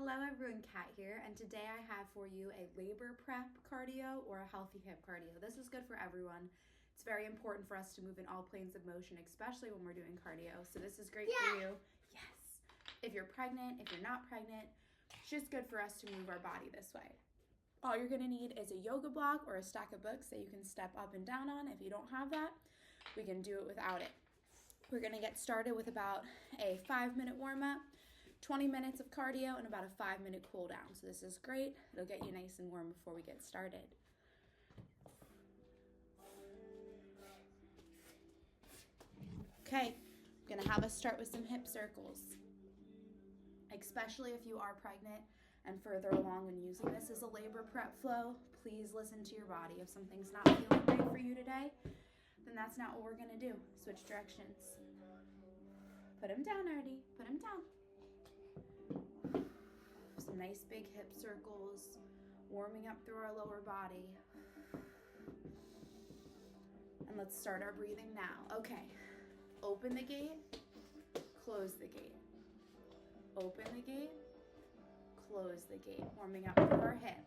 Hello everyone, Kat here, and today I have for you a labor prep cardio or a healthy hip cardio. This is good for everyone. It's very important for us to move in all planes of motion, especially when we're doing cardio. So this is great for you. Yes. If you're pregnant, if you're not pregnant, it's just good for us to move our body this way. All you're gonna need is a yoga block or a stack of books that you can step up and down on. If you don't have that, we can do it without it. We're gonna get started with about a 5-minute warm-up, 20 minutes of cardio, and about a 5-minute cool down. So this is great. It'll get you nice and warm before we get started. Okay, I'm gonna have us start with some hip circles. Especially if you are pregnant and further along when using this as a labor prep flow, please listen to your body. If something's not feeling great for you today, then that's not what we're gonna do. Switch directions. Put them down already, put them down. Some nice big hip circles, warming up through our lower body. And let's start our breathing now. Okay, open the gate, close the gate. Open the gate, close the gate, warming up through our hip.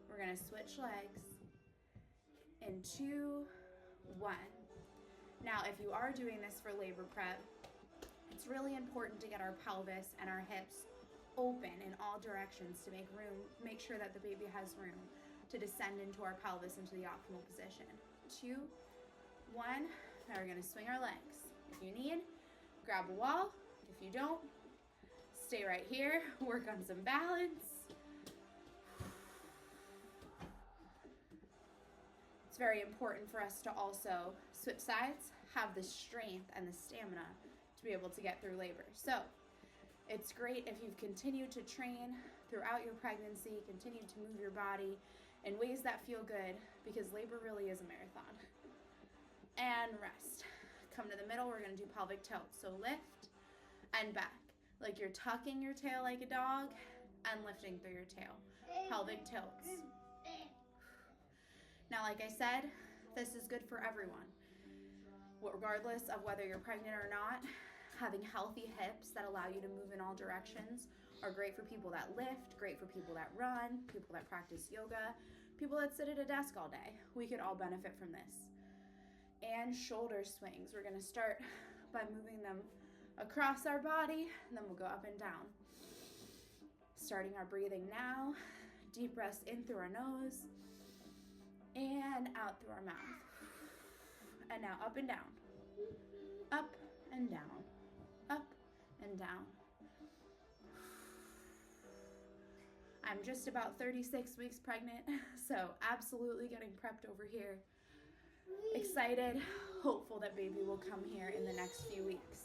We're gonna switch legs in 2, 1. Now, if you are doing this for labor prep, it's really important to get our pelvis and our hips open in all directions to make sure that the baby has room to descend into our pelvis into the optimal position. 2, 1, now we're gonna swing our legs. If you need, grab a wall. If you don't, stay right here, work on some balance. It's very important for us to also switch sides, have the strength and the stamina to be able to get through labor. So it's great if you've continued to train throughout your pregnancy, continue to move your body in ways that feel good, because labor really is a marathon. And rest. Come to the middle, we're gonna do pelvic tilt. So lift and back, like you're tucking your tail like a dog and lifting through your tail. Pelvic tilts. Now, like I said, this is good for everyone. Regardless of whether you're pregnant or not, having healthy hips that allow you to move in all directions are great for people that lift, great for people that run, people that practice yoga, people that sit at a desk all day. We could all benefit from this. And shoulder swings. We're gonna start by moving them across our body, and then we'll go up and down. Starting our breathing now. Deep breaths in through our nose and out through our mouth. And now up and down, up and down, up and down. I'm just about 36 weeks pregnant, so absolutely getting prepped over here. Excited, hopeful that baby will come here in the next few weeks.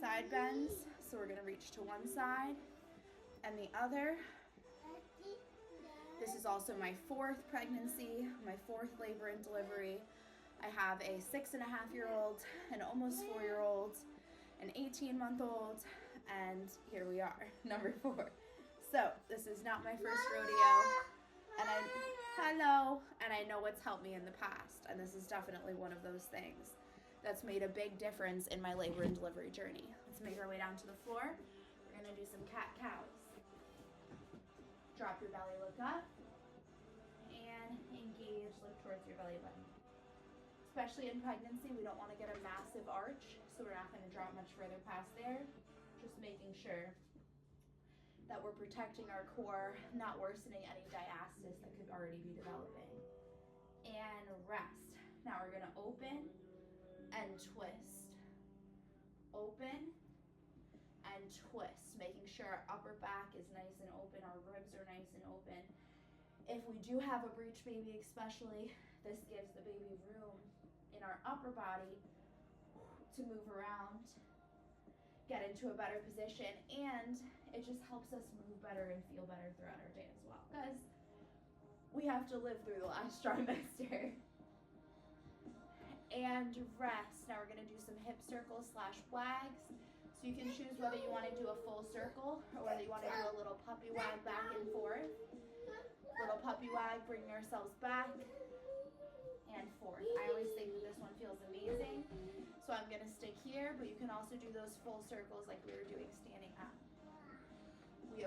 Side bends, so we're gonna reach to one side and the other. This is also my 4th pregnancy, my 4th labor and delivery. I have a 6.5-year-old, an almost 4-year-old, an 18-month-old, and here we are, number 4. So this is not my first rodeo, and I know what's helped me in the past, and this is definitely one of those things that's made a big difference in my labor and delivery journey. Let's make our way down to the floor. We're gonna do some cat-cows. Drop your belly, look up, and engage, look towards your belly button. Especially in pregnancy, we don't want to get a massive arch, so we're not going to drop much further past there. Just making sure that we're protecting our core, not worsening any diastasis that could already be developing. And rest. Now we're going to open and twist. Open and twist, making sure our upper back is nice and open, our ribs are nice and open. If we do have a breech baby especially, this gives the baby room in our upper body to move around, get into a better position, and it just helps us move better and feel better throughout our day as well, because we have to live through the last trimester. And rest. Now we're gonna do some hip circles / wags. So you can choose whether you wanna do a full circle or whether you wanna do a little puppy wag back and forth. Little puppy wag, bringing ourselves back and forth. I always think that this one feels amazing. So I'm gonna stick here, but you can also do those full circles like we were doing standing up.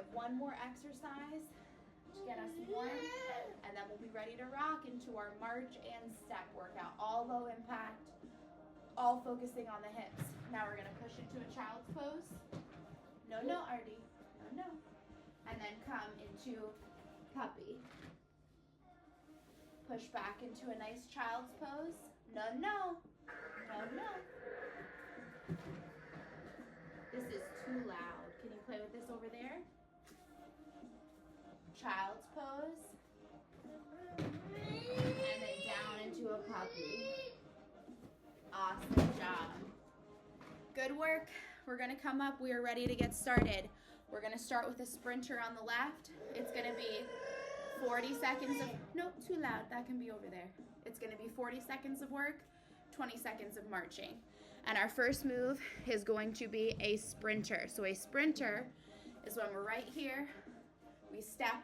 have one more exercise to get us warm, and then we'll be ready to rock into our march and step workout. All low impact, all focusing on the hips. Now we're gonna push into a child's pose. No, Artie, no. And then come into puppy. Push back into a nice child's pose. No. This is too loud. Can you play with this over there? Child's pose. And then down into a puppy. Awesome job. Good work. We're gonna come up. We are ready to get started. We're gonna start with a sprinter on the left. It's gonna be 40 seconds of, nope, too loud. That can be over there. It's gonna be 40 seconds of work, 20 seconds of marching. And our first move is going to be a sprinter. So a sprinter is when we're right here, we step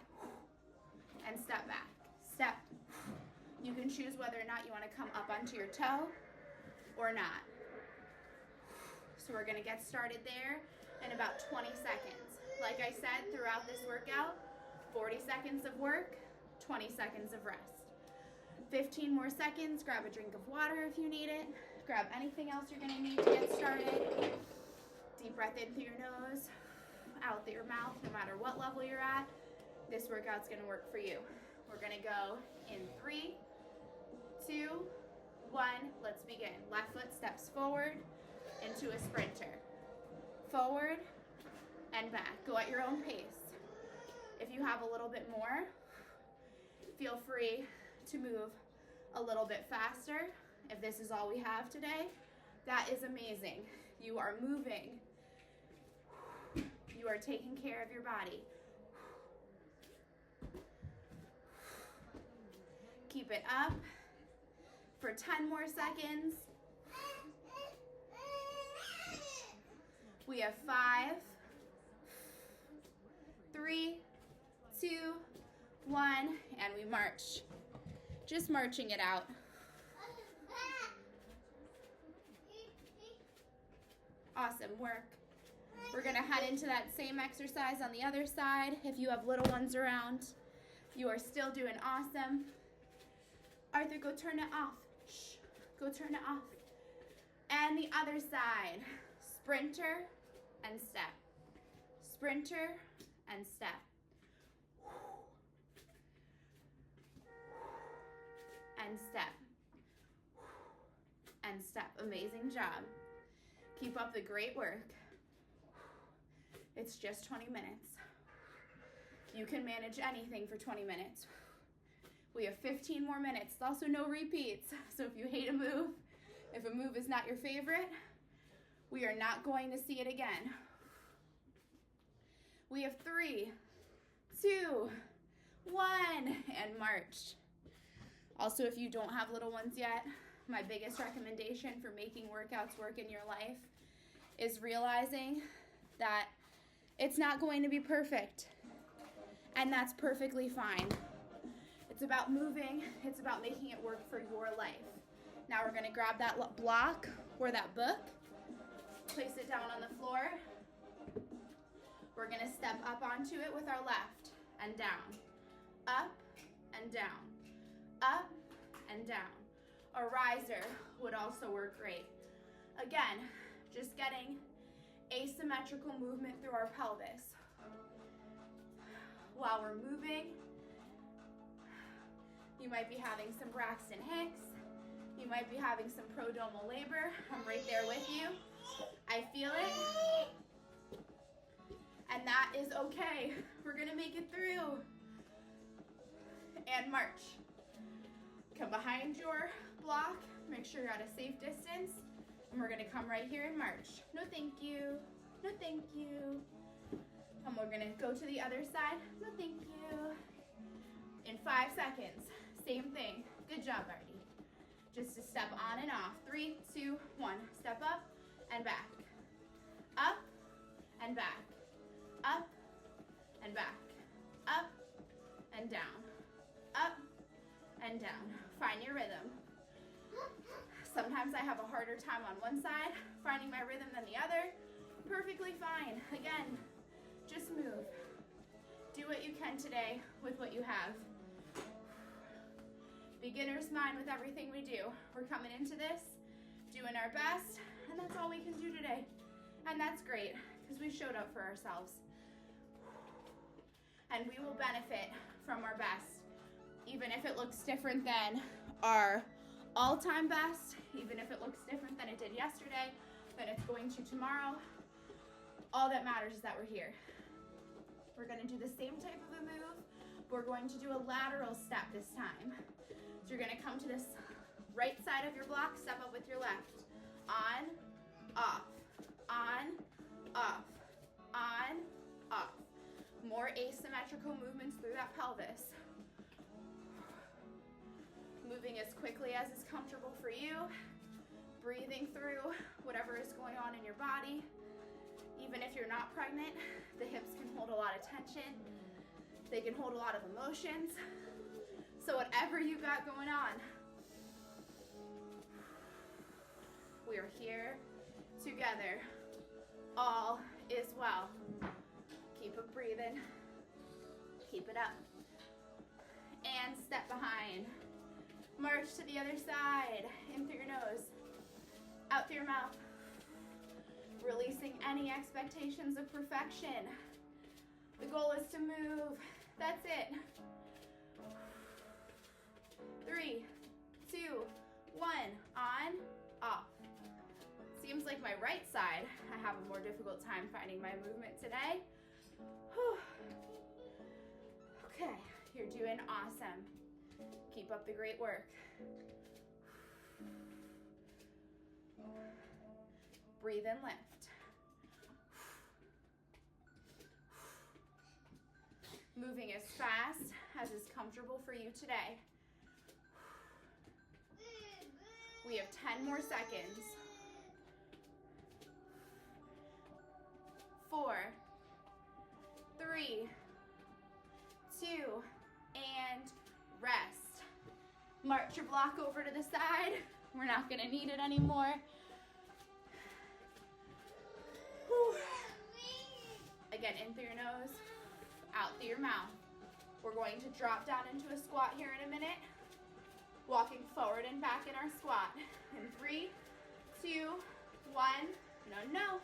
and step back. Step. You can choose whether or not you want to come up onto your toe or not. So we're gonna get started there in about 20 seconds. Like I said, throughout this workout, 40 seconds of work, 20 seconds of rest. 15 more seconds, grab a drink of water if you need it. Grab anything else you're gonna need to get started. Deep breath in through your nose, out through your mouth, no matter what level you're at. This workout's gonna work for you. We're gonna go in 3, 2, 1, let's begin. Left foot steps forward into a sprinter. Forward and back. Go at your own pace. If you have a little bit more, feel free to move a little bit faster. If this is all we have today, that is amazing. You are moving. You are taking care of your body. Keep it up for 10 more seconds. We have 5, 3, 2, 1, and we march. Just marching it out. Awesome work. We're gonna head into that same exercise on the other side. If you have little ones around, you are still doing awesome. Arthur, go turn it off. Shh, go turn it off. And the other side, sprinter and step. Sprinter and step. And step. And step. Amazing job. Keep up the great work. It's just 20 minutes. You can manage anything for 20 minutes. We have 15 more minutes. Also no repeats. So if you hate a move, if a move is not your favorite, we are not going to see it again. We have 3, 2, 1, and march. Also, if you don't have little ones yet, my biggest recommendation for making workouts work in your life is realizing that it's not going to be perfect, and that's perfectly fine. It's about moving. It's about making it work for your life. Now we're gonna grab that block or that book, place it down on the floor. We're gonna step up onto it with our left and down, up and down, up and down. A riser would also work great. Again, just getting asymmetrical movement through our pelvis. While we're moving, you might be having some Braxton Hicks. You might be having some prodromal labor. I'm right there with you. I feel it. And that is okay. We're gonna make it through. And march. Come behind your block. Make sure you're at a safe distance. And we're gonna come right here and march. No thank you. No thank you. And we're gonna go to the other side. No thank you. In 5 seconds. Same thing. Good job, Artie. Just to step on and off. 3, 2, 1. Step up and back. Up and back. Up and back. Up and down. Up and down. Find your rhythm. Sometimes I have a harder time on one side, finding my rhythm than the other. Perfectly fine. Again, just move. today with what you have. Beginner's mind with everything we do. We're coming into this, doing our best, and that's all we can do today. And that's great, because we showed up for ourselves. And we will benefit from our best, even if it looks different than our all-time best, even if it looks different than it did yesterday, than it's going to tomorrow. All that matters is that we're here. We're gonna do the same type of a move. We're going to do a lateral step this time. So you're gonna come to this right side of your block, step up with your left. On, off, on, off, on, off. More asymmetrical movements through that pelvis. Moving as quickly as is comfortable for you. Breathing through whatever is going on in your body. Even if you're not pregnant, the hips can hold a lot of tension. They can hold a lot of emotions. So whatever you got going on, we are here together. All is well. Keep it breathing. Keep it up. And step behind. March to the other side. In through your nose. Out through your mouth. Releasing any expectations of perfection. The goal is to move. That's it. 3, 2, 1. On, off. Seems like my right side, I have a more difficult time finding my movement today. Whew. Okay, you're doing awesome. Keep up the great work. Breathe and lift. Moving as fast as is comfortable for you today. We have 10 more seconds. 4, 3, 2, and rest. March your block over to the side. We're not gonna need it anymore. Whew. Again, in through your nose, out through your mouth. We're going to drop down into a squat here in a minute. Walking forward and back in our squat. In 3, 2, 1, no.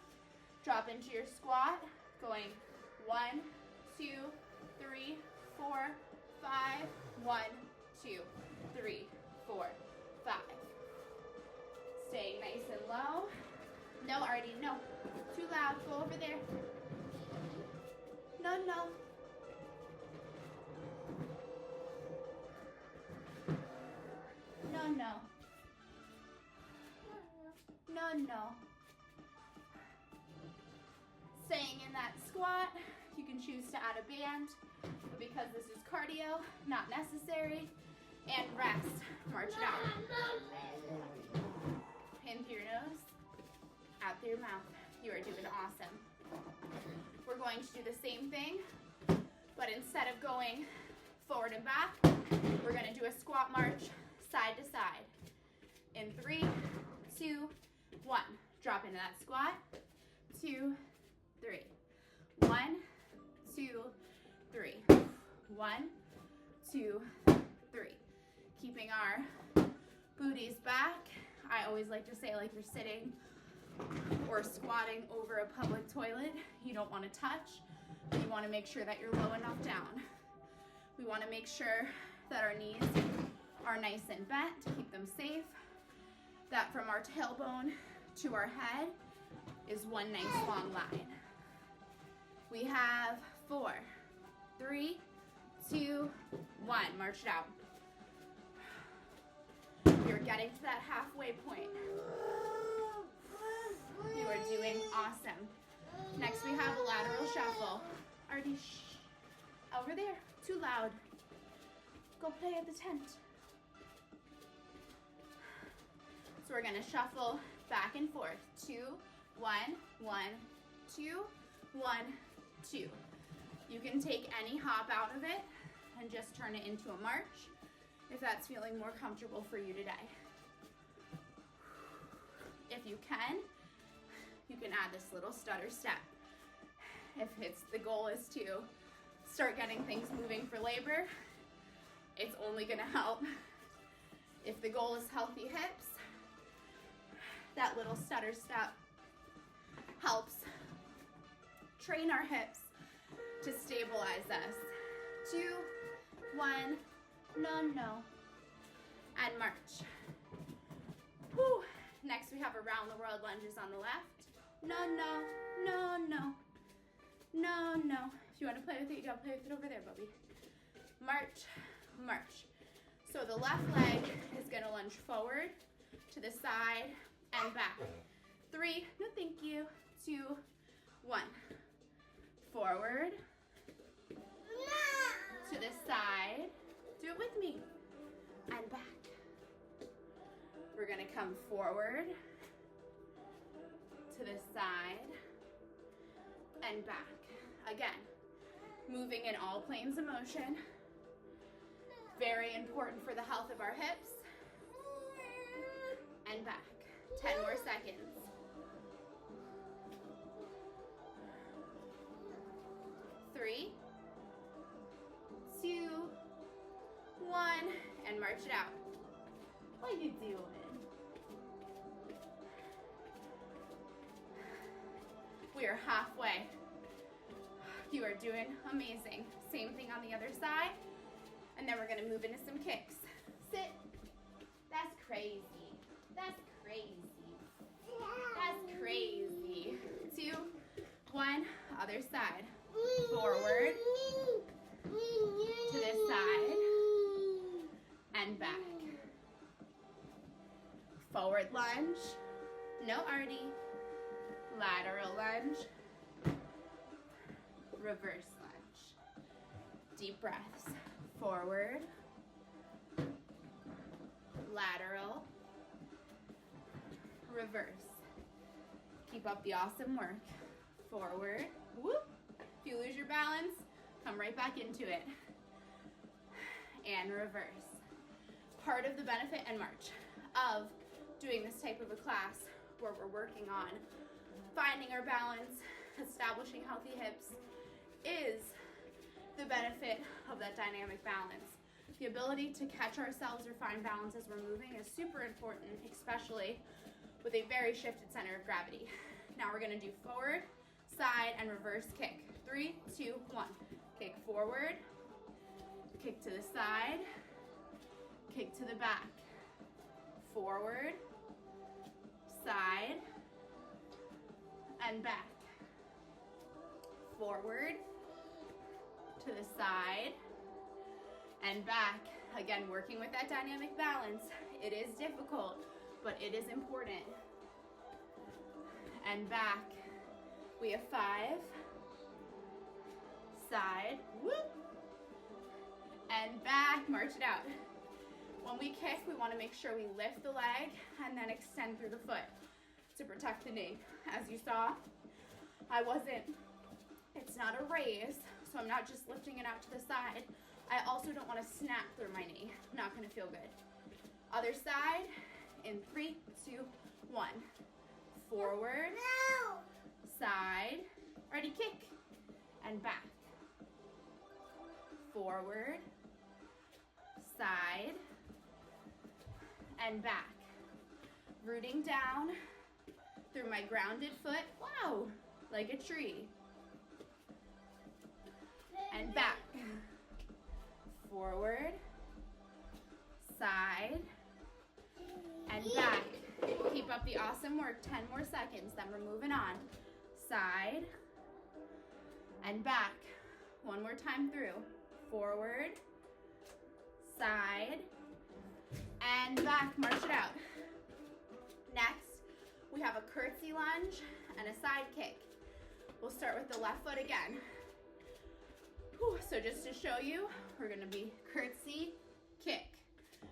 Drop into your squat. Going 1, 2, 3, 4, 5. 1, 2, 3, 4, 5. Staying nice and low. No, already, no. Too loud, go over there. No. No. Staying in that squat, you can choose to add a band, but because this is cardio, not necessary. And rest, march it out. In through your nose, out through your mouth. You are doing awesome. We're going to do the same thing, but instead of going forward and back, we're gonna do a squat march side to side. In 3, 2, 1. Drop into that squat. 2, 3. 1, 2, 3. 1, 2, 3. Keeping our booties back. I always like to say like you're sitting or squatting over a public toilet. You don't want to touch. You want to make sure that you're low enough down. We want to make sure that our knees are nice and bent to keep them safe. That from our tailbone to our head is one nice long line. We have 4, 3, 2, 1. March it out. You're getting to that halfway point. You are doing awesome. Next we have a lateral shuffle. Artie, shh. Over there. Too loud. Go play at the tent. So we're gonna shuffle back and forth. 2, 1, 1, 2, 1, 2. You can take any hop out of it and just turn it into a march if that's feeling more comfortable for you today. If you can add this little stutter step. If the goal is to start getting things moving for labor. It's only gonna help if the goal is healthy hips. That little stutter step helps train our hips to stabilize us. 2, 1, no, no, and march. Whew. Next we have around the world lunges on the left. No, no, no, no, no, no. If you want to play with it, you gotta play with it over there, Bubby. March, march. So the left leg is gonna lunge forward, to the side, and back. 3, no thank you, 2, 1. Forward, to the side, do it with me, and back. We're gonna come forward, to the side, and back. Again, moving in all planes of motion. Very important for the health of our hips. And back. 10 more seconds. 3, 2, 1, and march it out. What are you doing? We are halfway. You are doing amazing. Same thing on the other side. And then we're gonna move into some kicks. Sit. That's crazy. That's crazy. That's crazy. 2, 1, other side. Forward, to this side, and back. Forward lunge. No Artie. Lateral lunge. Reverse lunge. Deep breaths. Forward. Lateral. Reverse. Keep up the awesome work. Forward. Whoop. If you lose your balance, come right back into it. And reverse. Part of the benefit and march of doing this type of a class where we're working on finding our balance, establishing healthy hips, is the benefit of that dynamic balance. The ability to catch ourselves or find balance as we're moving is super important, especially with a very shifted center of gravity. Now we're gonna do forward, side, and reverse kick. 3, 2, 1. Kick forward, kick to the side, kick to the back. Forward, side, and back. Forward, to the side, and back. Again, working with that dynamic balance. It is difficult, but it is important. And back. We have 5. Side, whoop, and back. March it out. When we kick, we want to make sure we lift the leg and then extend through the foot to protect the knee. As you saw, it's not a raise, so I'm not just lifting it out to the side. I also don't want to snap through my knee. Not going to feel good. Other side, in 3, 2, 1. Forward, side, ready, kick, and back. Forward, side, and back. Rooting down through my grounded foot. Wow, like a tree. And back. Forward, side, and back. Keep up the awesome work. 10 more seconds, then we're moving on. Side, and back. One more time through. Forward, side, and back. March it out. Next, we have a curtsy lunge and a side kick. We'll start with the left foot again. Whew. So just to show you, we're gonna be curtsy, kick.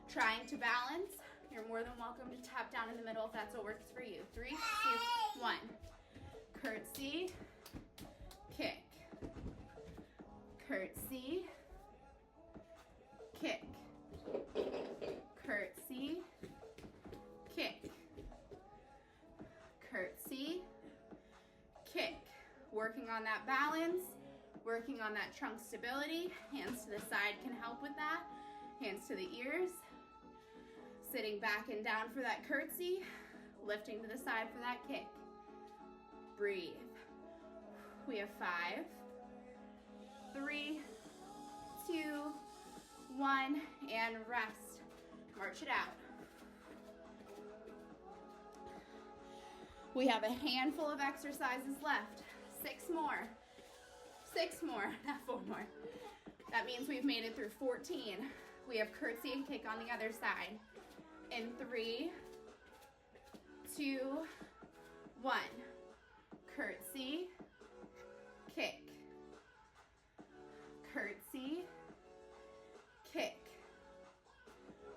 Trying to balance. You're more than welcome to tap down in the middle if that's what works for you. 3, 2, 1. Curtsy, kick. Curtsy, kick. Curtsy, kick. Curtsy, kick. Working on that balance, Working on that trunk stability. Hands to the side can help with that. Hands to the ears. Sitting back and down for that curtsy. Lifting to the side for that kick. Breathe. We have 5, 3, 2, 1, and rest. March it out. We have a handful of exercises left. 6 more. 6 more, not 4 more. That means we've made it through 14. We have curtsy and kick on the other side. In 3, 2, 1. Curtsy, kick. Curtsy, kick.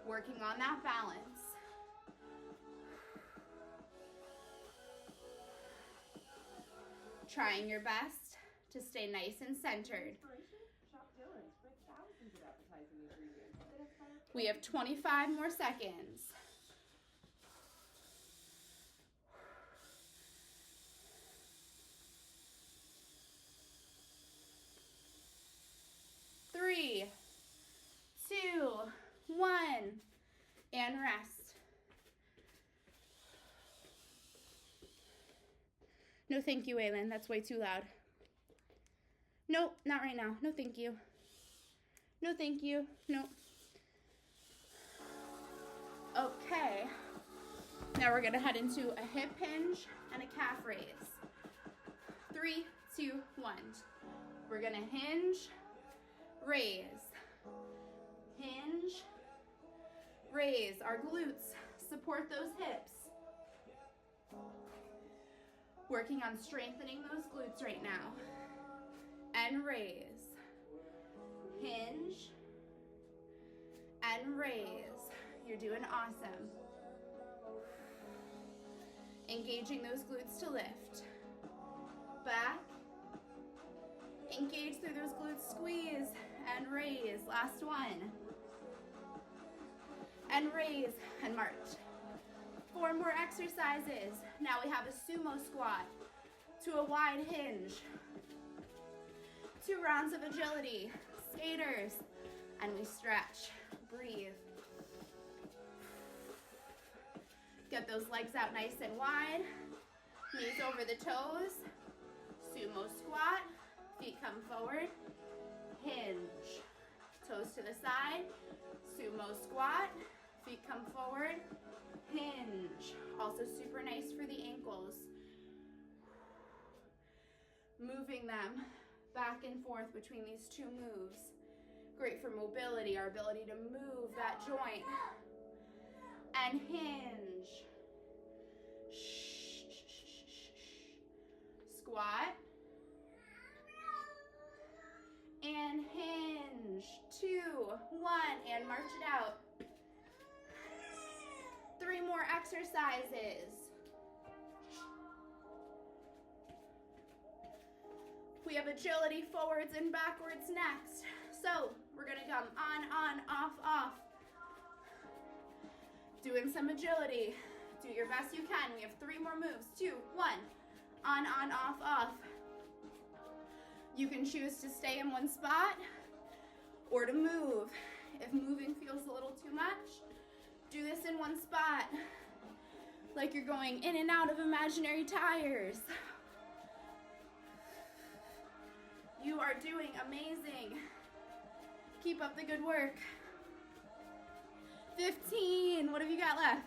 Working on that balance. Trying your best to stay nice and centered. We have 25 more seconds. Three, 2, 1, and rest. No, thank you, Aylin. That's way too loud. Nope, not right now. No, thank you. No, thank you. No. Okay. Now we're gonna head into a hip hinge and a calf raise. 3, 2, 1. We're gonna hinge, raise, hinge, raise. Our glutes support those hips. Working on strengthening those glutes right now. And raise, hinge, and raise. You're doing awesome. Engaging those glutes to lift. Back. Engage through those glutes, squeeze, and raise. Last one. And raise, and march. 4 more exercises. Now we have a sumo squat to a wide hinge. 2 rounds of agility, skaters, and we stretch. Breathe. Get those legs out nice and wide. Knees over the toes. Sumo squat. Feet come forward. Hinge. Toes to the side. Sumo squat. Feet come forward. Hinge. Also super nice for the ankles. Moving them back and forth between these 2 moves. Great for mobility, our ability to move that joint. And hinge. Squat. And hinge. 2, 1, and march it out. 3 more exercises. We have agility forwards and backwards next. So we're gonna come on, off. Doing some agility. Do your best you can. We have 3 more moves. 2, 1. On, off. You can choose to stay in one spot or to move. If moving feels a little too much, do this in one spot. Like you're going in and out of imaginary tires. You are doing amazing. Keep up the good work. 15, what have you got left?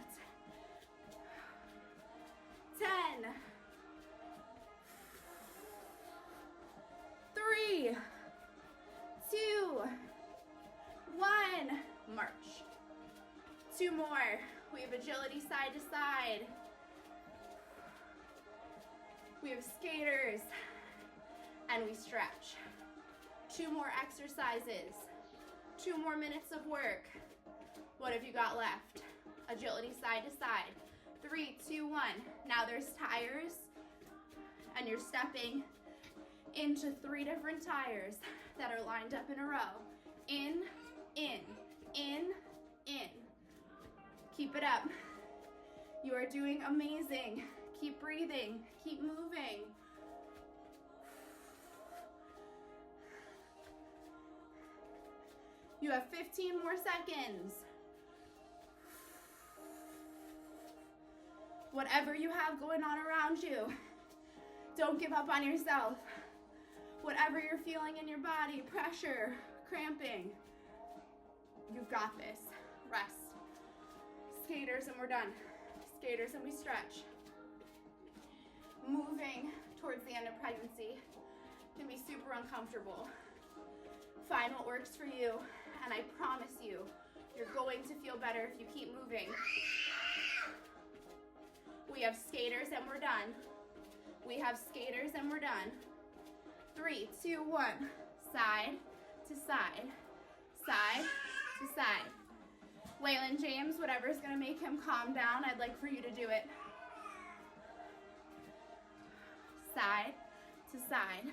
10, 3, 2, 1, march. 2 more. We have agility side to side. We have skaters. And we stretch. 2 more exercises. 2 more minutes of work. What have you got left? Agility side to side. 3, 2, 1. Now there's tires. And you're stepping into 3 different tires that are lined up in a row. In, in, in, in. Keep it up. You are doing amazing. Keep breathing. Keep moving. You have 15 more seconds. Whatever you have going on around you, don't give up on yourself. Whatever you're feeling in your body, pressure, cramping, you've got this. Rest. Skaters and we're done. Skaters and we stretch. Moving towards the end of pregnancy can be super uncomfortable. Find what works for you, and I promise you, you're going to feel better if you keep moving. We have skaters and we're done. We have skaters and we're done. 3, 2, 1. Side to side. Side to side. Waylon James, whatever's gonna make him calm down, I'd like for you to do it. Side to side.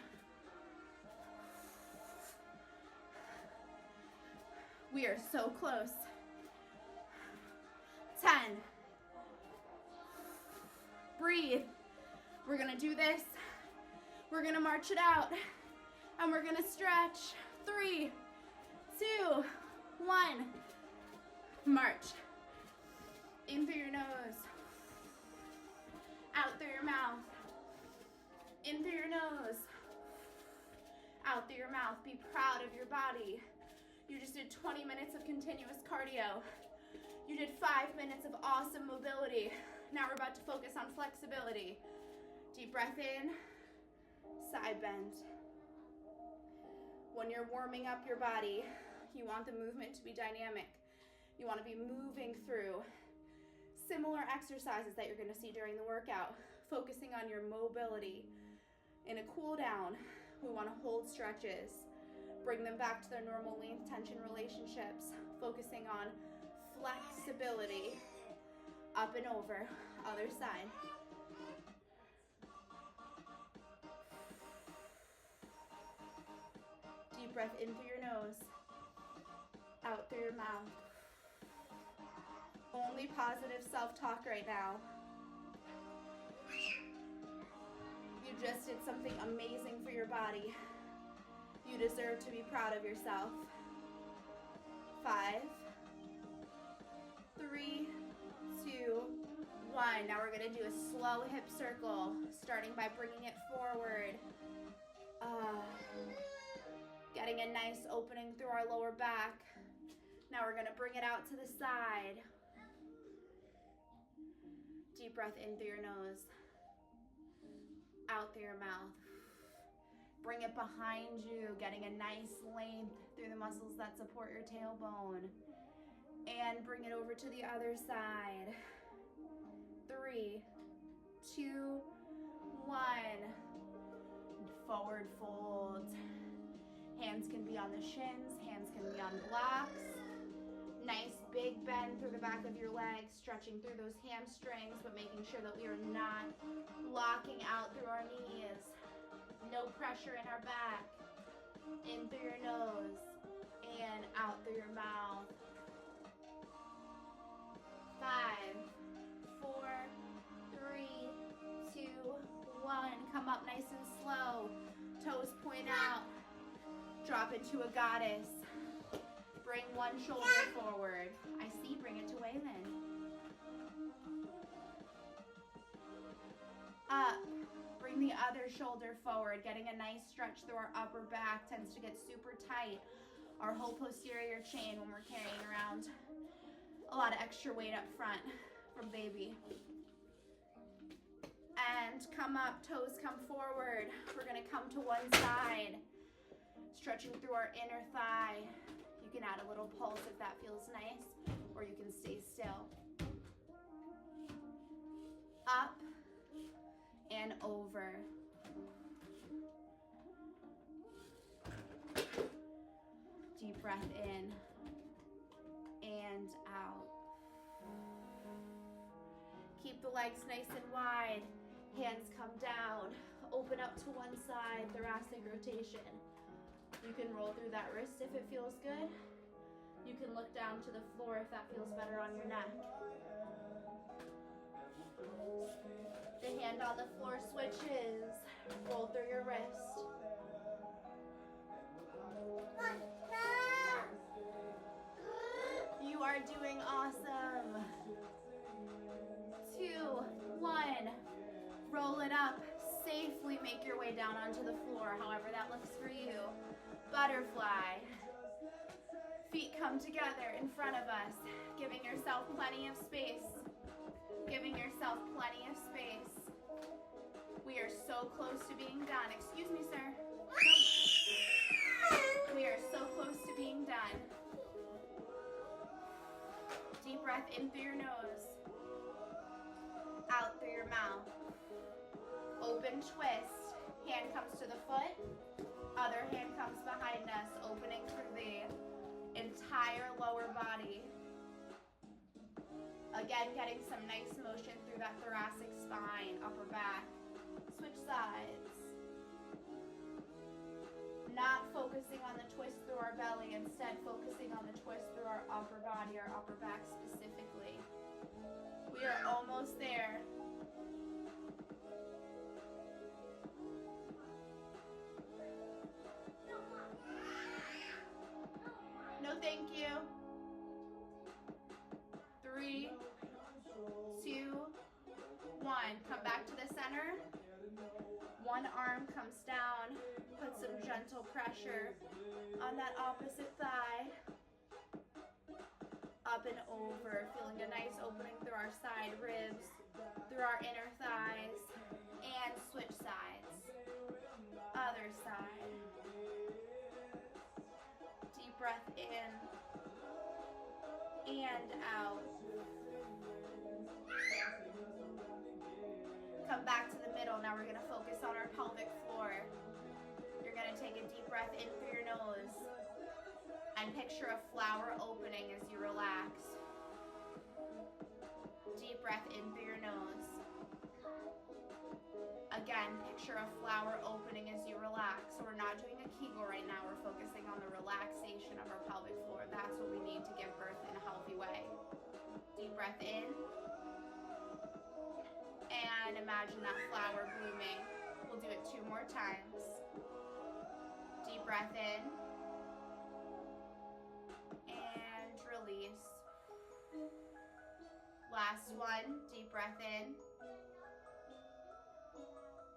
We are so close. 10. Breathe. We're gonna do this. We're gonna march it out. And we're gonna stretch. 3, 2, 1. March. In through your nose. Out through your mouth. In through your nose. Out through your mouth. Be proud of your body. You just did 20 minutes of continuous cardio. You did 5 minutes of awesome mobility. Now we're about to focus on flexibility. Deep breath in, side bend. When you're warming up your body, you want the movement to be dynamic. You want to be moving through similar exercises that you're going to see during the workout, focusing on your mobility. In a cool down, we want to hold stretches, bring them back to their normal length-tension relationships, focusing on flexibility. Up and over, other side. Deep breath in through your nose, out through your mouth. Only positive self-talk right now. You just did something amazing for your body. You deserve to be proud of yourself. 5, 3, 2, 1. Now we're gonna do a slow hip circle, starting by bringing it forward. Getting a nice opening through our lower back. Now we're gonna bring it out to the side. Deep breath in through your nose, out through your mouth. Bring it behind you, getting a nice length through the muscles that support your tailbone. And bring it over to the other side. 3, 2, 1. Forward fold. Hands can be on the shins, hands can be on blocks. Nice big bend through the back of your legs, stretching through those hamstrings, but making sure that we are not locking out through our knees. No pressure in our back. In through your nose and out through your mouth. 5, 4, 3, 2, 1. Come up nice and slow. Toes point out. Drop into a goddess. Bring one shoulder forward. I see, bring it to Waylon. Up. Bring the other shoulder forward, getting a nice stretch through our upper back. Tends to get super tight. Our whole posterior chain when we're carrying around a lot of extra weight up front from baby. And come up, toes come forward. We're gonna come to one side. Stretching through our inner thigh. You can add a little pulse if that feels nice, or you can stay still. Up and over. Deep breath in and out. Keep the legs nice and wide. Hands come down. Open up to one side, thoracic rotation. You can roll through that wrist if it feels good. You can look down to the floor if that feels better on your neck. The hand on the floor switches. Roll through your wrist. doing awesome. 2, 1. Roll it up. Safely make your way down onto the floor, however that looks for you. Butterfly. Feet come together in front of us, giving yourself plenty of space. Giving yourself plenty of space. We are so close to being done. Excuse me, sir. We are so close to being done. Deep breath in through your nose. Out through your mouth. Open twist. Hand comes to the foot. Other hand comes behind us, opening through the entire lower body. Again, getting some nice motion through that thoracic spine, upper back. Switch sides. Not focusing on the twist through our belly, instead focusing on the twist through our upper body, our upper back specifically. We are almost there. No, thank you. 3, 2, 1. Come back to the center. One arm comes down. Put some gentle pressure on that opposite thigh. Up and over. Feeling a nice opening through our side ribs, through our inner thighs. And switch sides. Other side. Deep breath in and out. Come back to the middle. Now we're going to focus on our pelvic floor. You're going to take a deep breath in through your nose and picture a flower opening as you relax. Deep breath in through your nose. Again, picture a flower opening as you relax. So we're not doing a Kegel right now. We're focusing on the relaxation of our pelvic floor. That's what we need to give birth in a healthy way. Deep breath in. And imagine that flower blooming. We'll do it 2 more times. Deep breath in. And release. Last one. Deep breath in.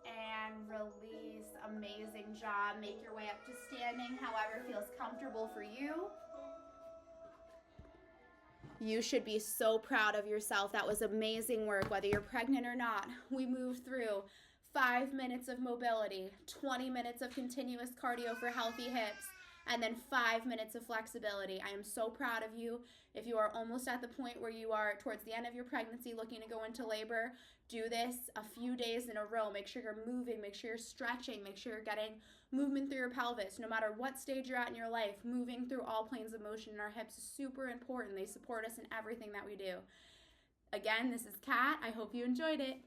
And release. Amazing job. Make your way up to standing, however feels comfortable for you. You should be so proud of yourself. That was amazing work, whether you're pregnant or not. We moved through 5 minutes of mobility, 20 minutes of continuous cardio for healthy hips, and then 5 minutes of flexibility. I am so proud of you. If you are almost at the point where you are towards the end of your pregnancy looking to go into labor, do this a few days in a row. Make sure you're moving, make sure you're stretching, make sure you're getting movement through your pelvis. No matter what stage you're at in your life, moving through all planes of motion in our hips is super important. They support us in everything that we do. Again, this is Kat. I hope you enjoyed it.